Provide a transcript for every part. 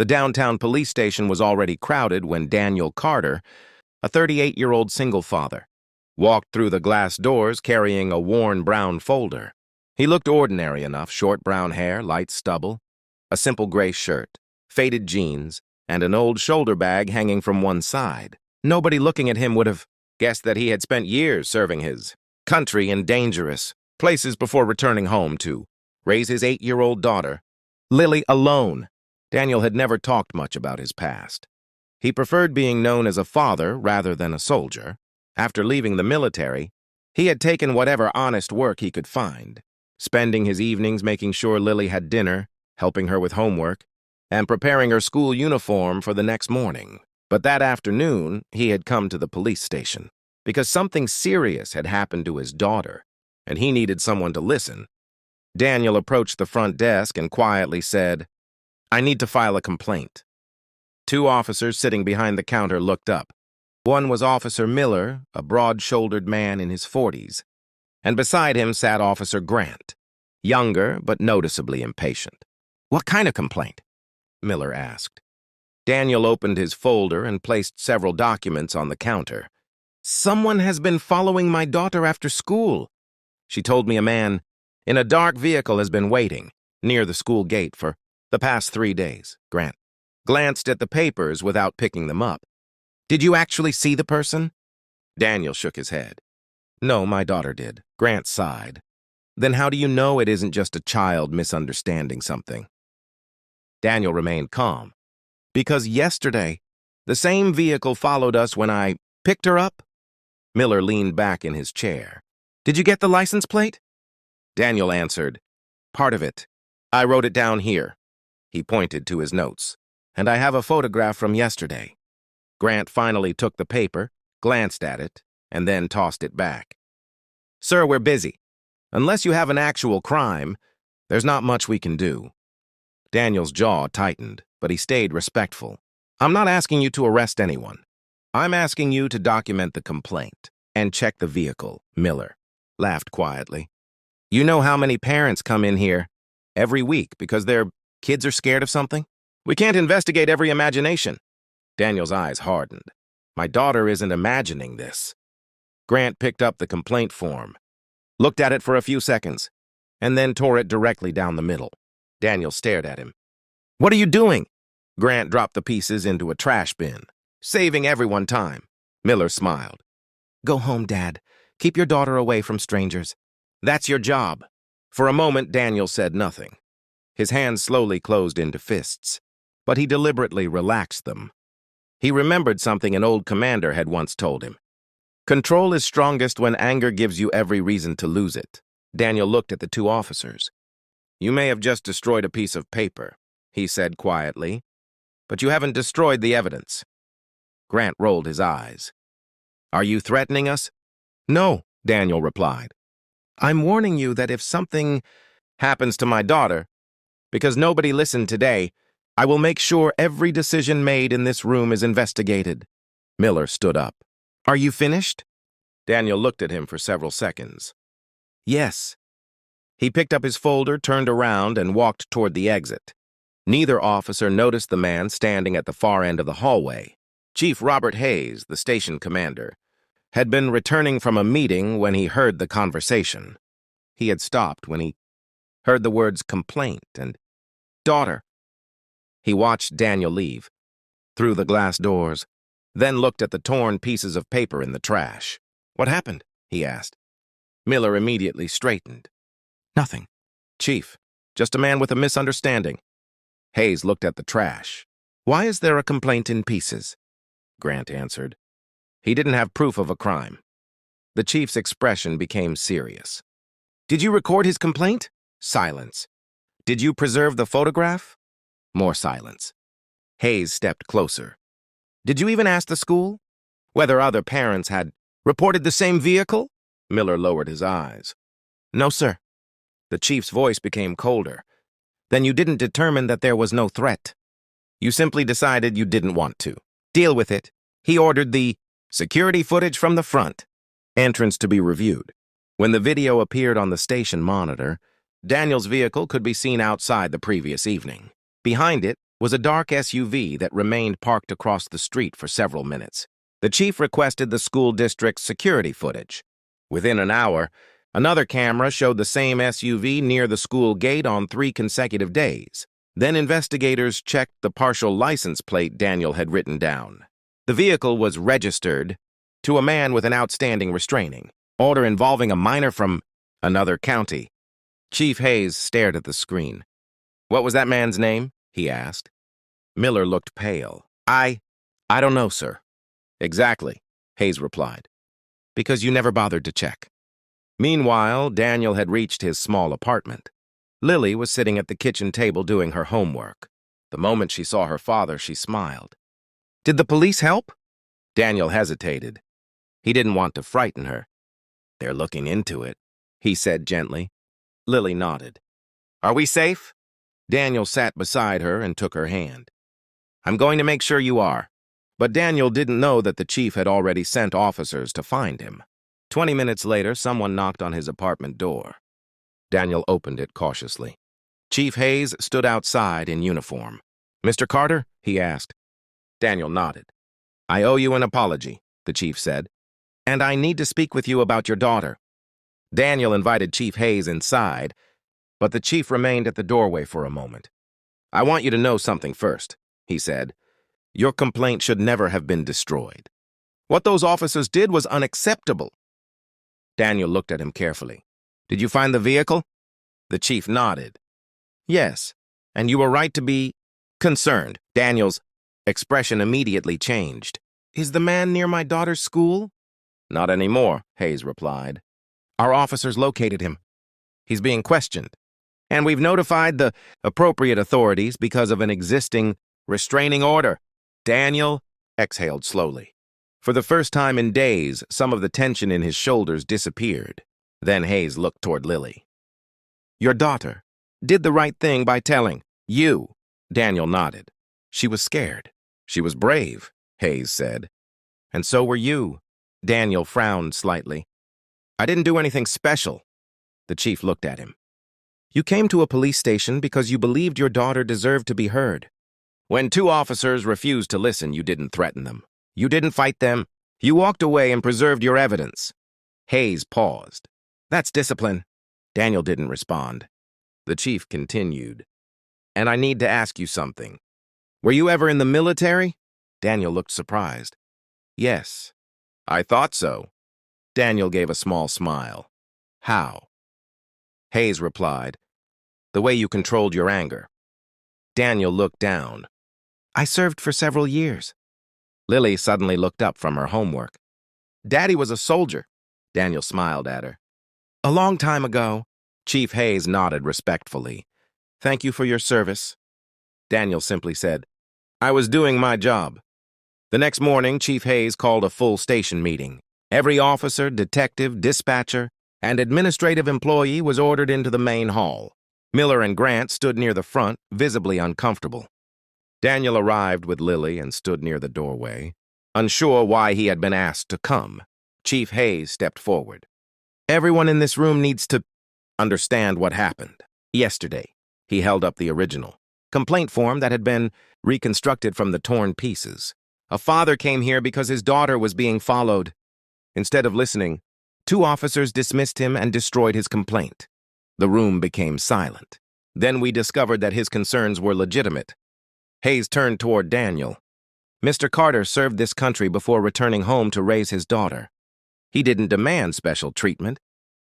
The downtown police station was already crowded when Daniel Carter, a 38-year-old single father, walked through the glass doors carrying a worn brown folder. He looked ordinary enough: short brown hair, light stubble, a simple gray shirt, faded jeans, and an old shoulder bag hanging from one side. Nobody looking at him would have guessed that he had spent years serving his country in dangerous places before returning home to raise his 8-year-old daughter, Lily, alone. Daniel had never talked much about his past. He preferred being known as a father rather than a soldier. After leaving the military, he had taken whatever honest work he could find, spending his evenings making sure Lily had dinner, helping her with homework, and preparing her school uniform for the next morning. But that afternoon, he had come to the police station because something serious had happened to his daughter, and he needed someone to listen. Daniel approached the front desk and quietly said, "I need to file a complaint." Two officers sitting behind the counter looked up. One was Officer Miller, a broad-shouldered man in his 40s, and beside him sat Officer Grant, younger but noticeably impatient. "What kind of complaint?" Miller asked. Daniel opened his folder and placed several documents on the counter. "Someone has been following my daughter after school. She told me a man in a dark vehicle has been waiting near the school gate for the past 3 days." Grant glanced at the papers without picking them up. "Did you actually see the person?" Daniel shook his head. "No, my daughter did." Grant sighed. "Then how do you know it isn't just a child misunderstanding something?" Daniel remained calm. "Because yesterday, the same vehicle followed us when I picked her up." Miller leaned back in his chair. "Did you get the license plate?" Daniel answered, "Part of it. I wrote it down here." He pointed to his notes. "And I have a photograph from yesterday." Grant finally took the paper, glanced at it, and then tossed it back. "Sir, we're busy. Unless you have an actual crime, there's not much we can do." Daniel's jaw tightened, but he stayed respectful. "I'm not asking you to arrest anyone. I'm asking you to document the complaint and check the vehicle." Miller laughed quietly. "You know how many parents come in here every week because their kids are scared of something? We can't investigate every imagination." Daniel's eyes hardened. "My daughter isn't imagining this." Grant picked up the complaint form, looked at it for a few seconds, and then tore it directly down the middle. Daniel stared at him. "What are you doing?" Grant dropped the pieces into a trash bin, saving everyone time. Miller smiled. "Go home, Dad. Keep your daughter away from strangers. That's your job." For a moment, Daniel said nothing. His hands slowly closed into fists, but he deliberately relaxed them. He remembered something an old commander had once told him. Control is strongest when anger gives you every reason to lose it. Daniel looked at the two officers. "You may have just destroyed a piece of paper," he said quietly, "but you haven't destroyed the evidence." Grant rolled his eyes. "Are you threatening us?" "No," Daniel replied. "I'm warning you that if something happens to my daughter, because nobody listened today, I will make sure every decision made in this room is investigated." Miller stood up. "Are you finished?" Daniel looked at him for several seconds. "Yes." He picked up his folder, turned around, and walked toward the exit. Neither officer noticed the man standing at the far end of the hallway. Chief Robert Hayes, the station commander, had been returning from a meeting when he heard the conversation. He had stopped when he heard the words complaint and daughter. He watched Daniel leave, through the glass doors, then looked at the torn pieces of paper in the trash. "What happened?" he asked. Miller immediately straightened. "Nothing, Chief. Just a man with a misunderstanding." Hayes looked at the trash. "Why is there a complaint in pieces?" Grant answered. He didn't have proof of a crime. The chief's expression became serious. "Did you record his complaint?" Silence. "Did you preserve the photograph?" More silence. Hayes stepped closer. "Did you even ask the school whether other parents had reported the same vehicle?" Miller lowered his eyes. "No, sir." The chief's voice became colder. "Then you didn't determine that there was no threat. You simply decided you didn't want to. Deal with it." He ordered the security footage from the front entrance to be reviewed. When the video appeared on the station monitor, Daniel's vehicle could be seen outside the previous evening. Behind it, was a dark SUV that remained parked across the street for several minutes. The chief requested the school district's security footage. Within an hour, another camera showed the same SUV near the school gate on 3 consecutive days. Then investigators checked the partial license plate Daniel had written down. The vehicle was registered to a man with an outstanding restraining order involving a minor from another county. Chief Hayes stared at the screen. "What was that man's name?" he asked. Miller looked pale. I don't know, sir." "Exactly," Hayes replied. "Because you never bothered to check." Meanwhile, Daniel had reached his small apartment. Lily was sitting at the kitchen table doing her homework. The moment she saw her father, she smiled. "Did the police help?" Daniel hesitated. He didn't want to frighten her. "They're looking into it," he said gently. Lily nodded. "Are we safe?" Daniel sat beside her and took her hand. "I'm going to make sure you are." But Daniel didn't know that the chief had already sent officers to find him. 20 minutes later, someone knocked on his apartment door. Daniel opened it cautiously. Chief Hayes stood outside in uniform. "Mr. Carter?" he asked. Daniel nodded. "I owe you an apology," the chief said. "And I need to speak with you about your daughter." Daniel invited Chief Hayes inside, but the chief remained at the doorway for a moment. "I want you to know something first," he said. "Your complaint should never have been destroyed. What those officers did was unacceptable." Daniel looked at him carefully. "Did you find the vehicle?" The chief nodded. "Yes, and you were right to be concerned." Daniel's expression immediately changed. "Is the man near my daughter's school?" "Not anymore," Hayes replied. "Our officers located him. He's being questioned. And we've notified the appropriate authorities because of an existing restraining order." Daniel exhaled slowly. For the first time in days, some of the tension in his shoulders disappeared. Then Hayes looked toward Lily. "Your daughter did the right thing by telling you." Daniel nodded. "She was scared. She was brave," Hayes said. "And so were you." Daniel frowned slightly. "I didn't do anything special." The chief looked at him. "You came to a police station because you believed your daughter deserved to be heard. When 2 officers refused to listen, you didn't threaten them. You didn't fight them. You walked away and preserved your evidence." Hayes paused. "That's discipline." Daniel didn't respond. The chief continued. "And I need to ask you something. Were you ever in the military?" Daniel looked surprised. "Yes." "I thought so." Daniel gave a small smile. "How?" Hayes replied, "The way you controlled your anger." Daniel looked down. "I served for several years." Lily suddenly looked up from her homework. "Daddy was a soldier." Daniel smiled at her. "A long time ago." Chief Hayes nodded respectfully. "Thank you for your service." Daniel simply said, "I was doing my job." The next morning, Chief Hayes called a full station meeting. Every officer, detective, dispatcher, and administrative employee was ordered into the main hall. Miller and Grant stood near the front, visibly uncomfortable. Daniel arrived with Lily and stood near the doorway, unsure why he had been asked to come. Chief Hayes stepped forward. "Everyone in this room needs to understand what happened yesterday." He held up the original complaint form that had been reconstructed from the torn pieces. "A father came here because his daughter was being followed. Instead of listening, 2 officers dismissed him and destroyed his complaint." The room became silent. Then we discovered that his concerns were legitimate. Hayes turned toward Daniel. "Mr. Carter served this country before returning home to raise his daughter. He didn't demand special treatment.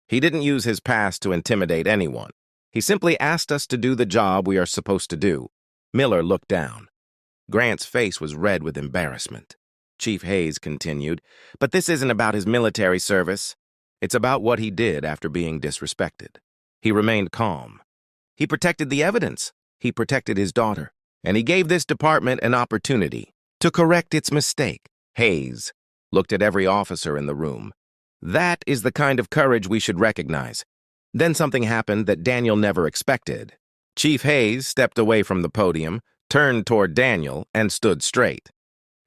He didn't use his past to intimidate anyone. He simply asked us to do the job we are supposed to do." Miller looked down. Grant's face was red with embarrassment. Chief Hayes continued, "But this isn't about his military service. It's about what he did after being disrespected." He remained calm. "He protected the evidence. He protected his daughter. And he gave this department an opportunity to correct its mistake." Hayes looked at every officer in the room. "That is the kind of courage we should recognize." Then something happened that Daniel never expected. Chief Hayes stepped away from the podium, turned toward Daniel, and stood straight.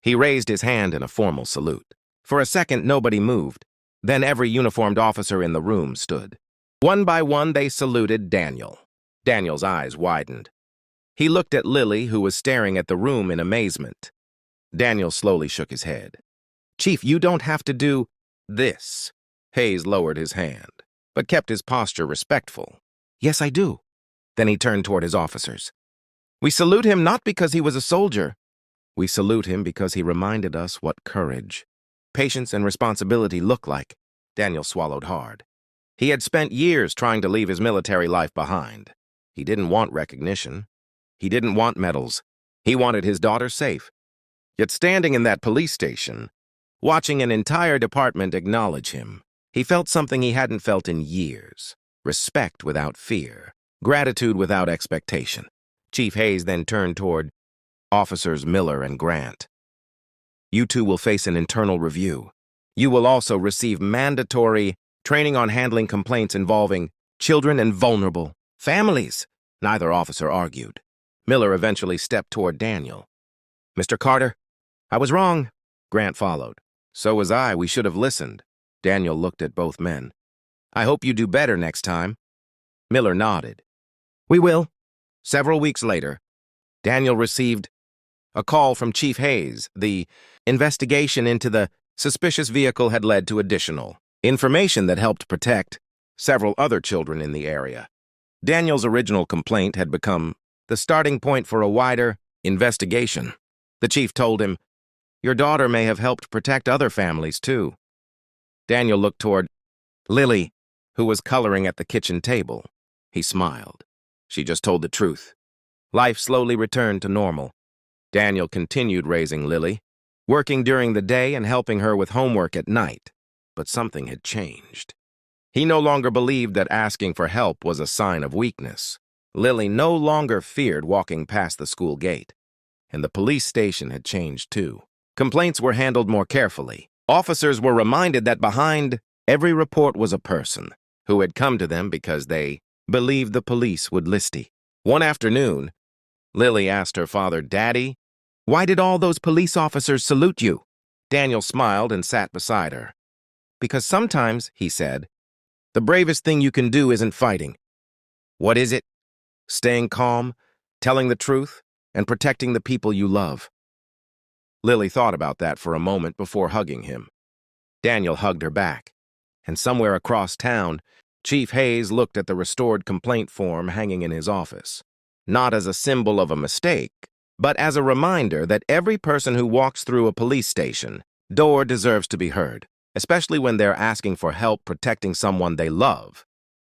He raised his hand in a formal salute. For a second, nobody moved. Then every uniformed officer in the room stood. One by one, they saluted Daniel. Daniel's eyes widened. He looked at Lily, who was staring at the room in amazement. Daniel slowly shook his head. "Chief, you don't have to do this." Hayes lowered his hand, but kept his posture respectful. "Yes, I do." Then he turned toward his officers. "We salute him not because he was a soldier. We salute him because he reminded us what courage, patience, and responsibility look like." Daniel swallowed hard. He had spent years trying to leave his military life behind. He didn't want recognition. He didn't want medals. He wanted his daughter safe. Yet standing in that police station, watching an entire department acknowledge him, he felt something he hadn't felt in years. Respect without fear. Gratitude without expectation. Chief Hayes then turned toward Officers Miller and Grant. "You two will face an internal review. You will also receive mandatory training on handling complaints involving children and vulnerable families." Neither officer argued. Miller eventually stepped toward Daniel. "Mr. Carter, I was wrong." Grant followed. "So was I. We should have listened." Daniel looked at both men. "I hope you do better next time." Miller nodded. "We will." Several weeks later, Daniel received a call from Chief Hayes. The investigation into the suspicious vehicle had led to additional information that helped protect several other children in the area. Daniel's original complaint had become the starting point for a wider investigation. The chief told him, "Your daughter may have helped protect other families, too." Daniel looked toward Lily, who was coloring at the kitchen table. He smiled. She just told the truth. Life slowly returned to normal. Daniel continued raising Lily, working during the day and helping her with homework at night. But something had changed. He no longer believed that asking for help was a sign of weakness. Lily no longer feared walking past the school gate. And the police station had changed too. Complaints were handled more carefully. Officers were reminded that behind every report was a person who had come to them because they believed the police would listen. One afternoon, Lily asked her father, "Daddy, why did all those police officers salute you?" Daniel smiled and sat beside her. "Because sometimes," he said, "the bravest thing you can do isn't fighting." "What is it?" "Staying calm, telling the truth, and protecting the people you love." Lily thought about that for a moment before hugging him. Daniel hugged her back. And somewhere across town, Chief Hayes looked at the restored complaint form hanging in his office. Not as a symbol of a mistake, but as a reminder that every person who walks through a police station door deserves to be heard, especially when they're asking for help protecting someone they love.